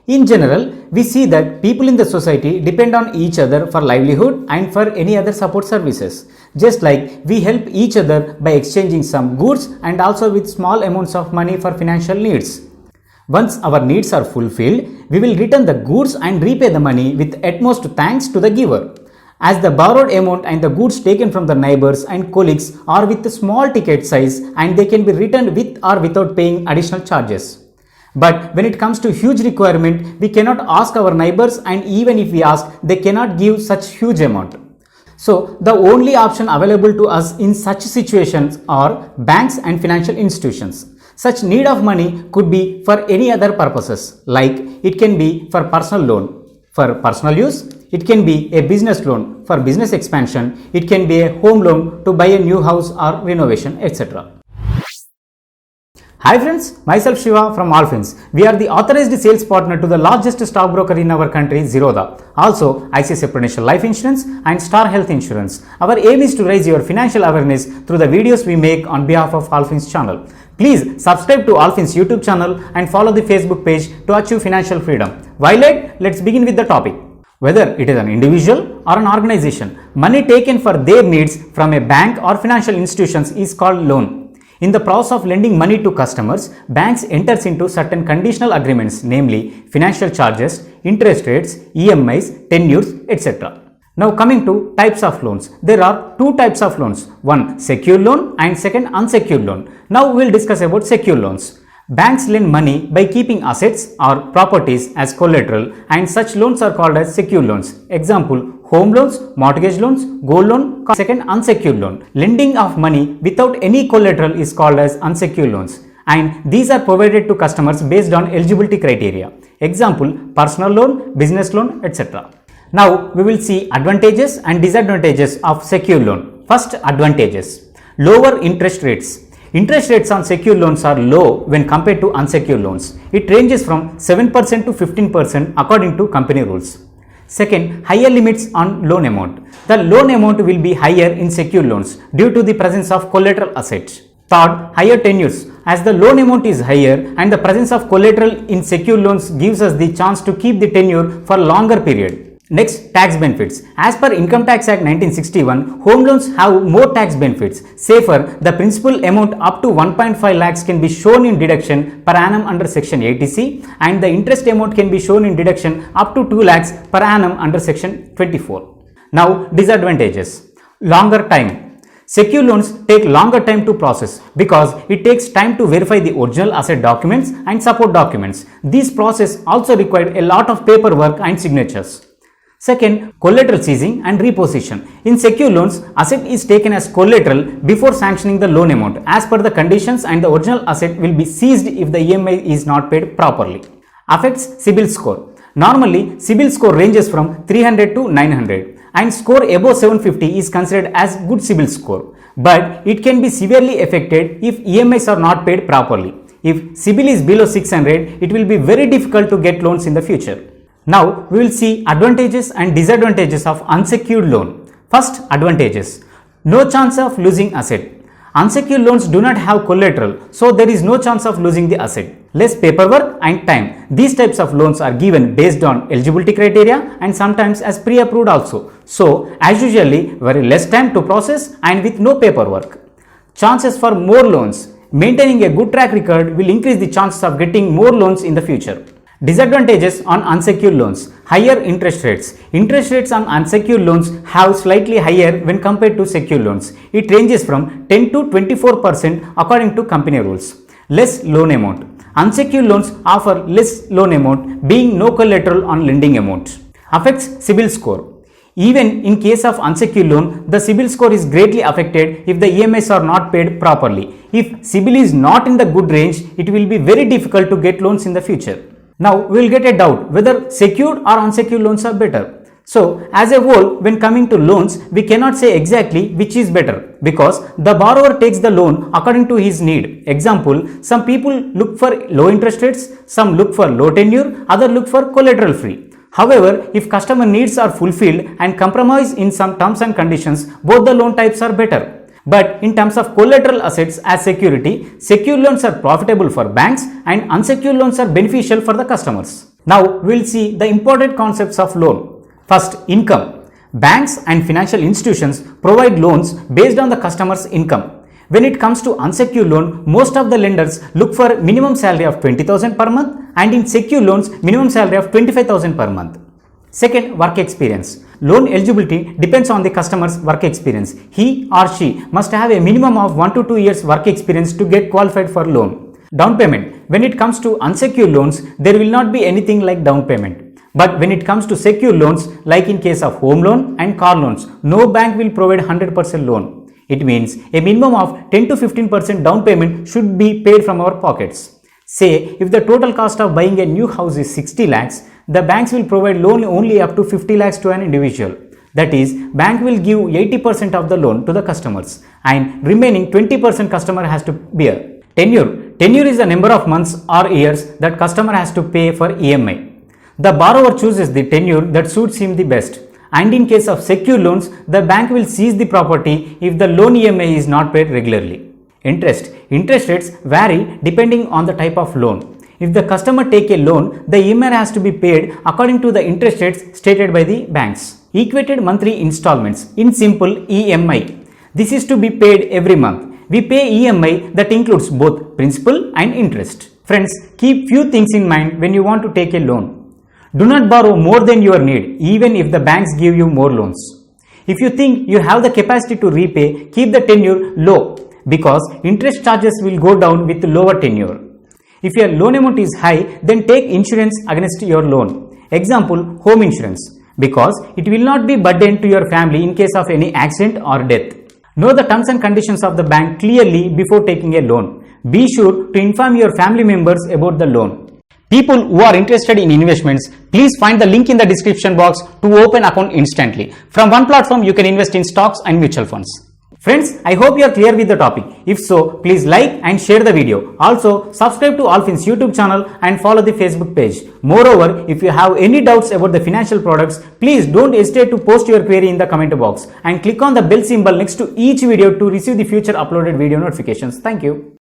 In general, we see that people in the society depend on each other for livelihood and for any other support services. Just like we help each other by exchanging some goods and also with small amounts of money for financial needs. Once our needs are fulfilled, we will return the goods and repay the money with utmost thanks to the giver. As the borrowed amount and the goods taken from the neighbors and colleagues are with a small ticket size and they can be returned with or without paying additional charges. But when it comes to huge requirement, we cannot ask our neighbors, and even if we ask, they cannot give such huge amount. So the only option available to us in such situations are banks and financial institutions. Such need of money could be for any other purposes, like it can be for personal loan for personal use, it can be a business loan for business expansion, it can be a home loan to buy a new house or renovation, etc. Hi friends, myself Shiva from Allfins. We are the authorized sales partner to the largest stockbroker in our country, Zerodha. Also, ICICI Prudential Life Insurance and Star Health Insurance. Our aim is to raise your financial awareness through the videos we make on behalf of Allfins channel. Please subscribe to Allfins YouTube channel and follow the Facebook page to achieve financial freedom. While late, let's begin with the topic. Whether it is an individual or an organization, money taken for their needs from a bank or financial institutions is called loan. In the process of lending money to customers, banks enters into certain conditional agreements, namely financial charges, interest rates, EMIs, tenures, etc. Now coming to types of loans. There are two types of loans. One secured loan and second unsecured loan. Now we will discuss about secured loans. Banks lend money by keeping assets or properties as collateral, and such loans are called as secured loans. Example, home loans, mortgage loans, gold loan. Second, unsecured loan. Lending of money without any collateral is called as unsecured loans, and these are provided to customers based on eligibility criteria. Example, personal loan, business loan, etc. Now we will see advantages and disadvantages of secured loan. First, advantages. Lower interest rates. Interest rates on secured loans are low when compared to unsecured loans. It ranges from 7% to 15% according to company rules. Second, higher limits on loan amount. The loan amount will be higher in secured loans due to the presence of collateral assets. Third, higher tenures. As the loan amount is higher and the presence of collateral in secured loans gives us the chance to keep the tenure for longer period. Next, tax benefits. As per Income Tax Act 1961, home loans have more tax benefits. Safer, the principal amount up to 1.5 lakhs can be shown in deduction per annum under Section 80C, and the interest amount can be shown in deduction up to 2 lakhs per annum under Section 24. Now, disadvantages. Longer time. Secured loans take longer time to process because it takes time to verify the original asset documents and support documents. This process also required a lot of paperwork and signatures. Second, collateral seizing and repossession. In secured loans, asset is taken as collateral before sanctioning the loan amount. As per the conditions, and the original asset will be seized if the EMI is not paid properly. Affects CIBIL score. Normally, CIBIL score ranges from 300 to 900, and score above 750 is considered as good CIBIL score. But it can be severely affected if EMIs are not paid properly. If CIBIL is below 600, it will be very difficult to get loans in the future. Now we will see advantages and disadvantages of unsecured loan. First, advantages. No chance of losing asset. Unsecured loans do not have collateral, so there is no chance of losing the asset. Less paperwork and time. These types of loans are given based on eligibility criteria and sometimes as pre-approved also. So as usually, very less time to process and with no paperwork. Chances for more loans. Maintaining a good track record will increase the chances of getting more loans in the future. Disadvantages on unsecured loans. Higher interest rates. Interest rates on unsecured loans have slightly higher when compared to secured loans. It ranges from 10 to 24% according to company rules. Less loan amount. Unsecured loans offer less loan amount, being no collateral on lending amount. Affects CIBIL score. Even in case of unsecured loan, the CIBIL score is greatly affected if the EMIs are not paid properly. If CIBIL is not in the good range, it will be very difficult to get loans in the future. Now we will get a doubt whether secured or unsecured loans are better. So as a whole, when coming to loans, we cannot say exactly which is better because the borrower takes the loan according to his need. Example, some people look for low interest rates, some look for low tenure, others look for collateral free. However, if customer needs are fulfilled and compromise in some terms and conditions, both the loan types are better. But in terms of collateral assets as security, secured loans are profitable for banks and unsecured loans are beneficial for the customers. Now we'll see the important concepts of loan. First, income. Banks and financial institutions provide loans based on the customer's income. When it comes to unsecured loan, most of the lenders look for minimum salary of 20,000 per month, and in secure loans, minimum salary of 25,000 per month. Second, work experience. Loan eligibility depends on the customer's work experience. He or she must have a minimum of 1 to 2 years work experience to get qualified for loan. Down payment. When it comes to unsecured loans, there will not be anything like down payment. But when it comes to secure loans, like in case of home loan and car loans, no bank will provide 100% loan. It means a minimum of 10 to 15% down payment should be paid from our pockets. Say, if the total cost of buying a new house is 60 lakhs, the banks will provide loan only up to 50 lakhs to an individual. That is, bank will give 80% of the loan to the customers and remaining 20% customer has to bear. Tenure. Tenure is the number of months or years that customer has to pay for EMI. The borrower chooses the tenure that suits him the best. And in case of secure loans, the bank will seize the property if the loan EMI is not paid regularly. Interest. Interest rates vary depending on the type of loan. If the customer take a loan, the EMI has to be paid according to the interest rates stated by the banks. Equated monthly installments, in simple EMI. This is to be paid every month. We pay EMI that includes both principal and interest. Friends, keep few things in mind when you want to take a loan. Do not borrow more than your need, even if the banks give you more loans. If you think you have the capacity to repay, keep the tenure low because interest charges will go down with lower tenure. If your loan amount is high, then take insurance against your loan. Example, home insurance, because it will not be burden to your family in case of any accident or death. Know the terms and conditions of the bank clearly before taking a loan. Be sure to inform your family members about the loan. People who are interested in investments, please find the link in the description box to open account instantly. From one platform, you can invest in stocks and mutual funds. Friends, I hope you are clear with the topic. If so, please like and share the video. Also, subscribe to Allfins YouTube channel and follow the Facebook page. Moreover, if you have any doubts about the financial products, please don't hesitate to post your query in the comment box and click on the bell symbol next to each video to receive the future uploaded video notifications. Thank you.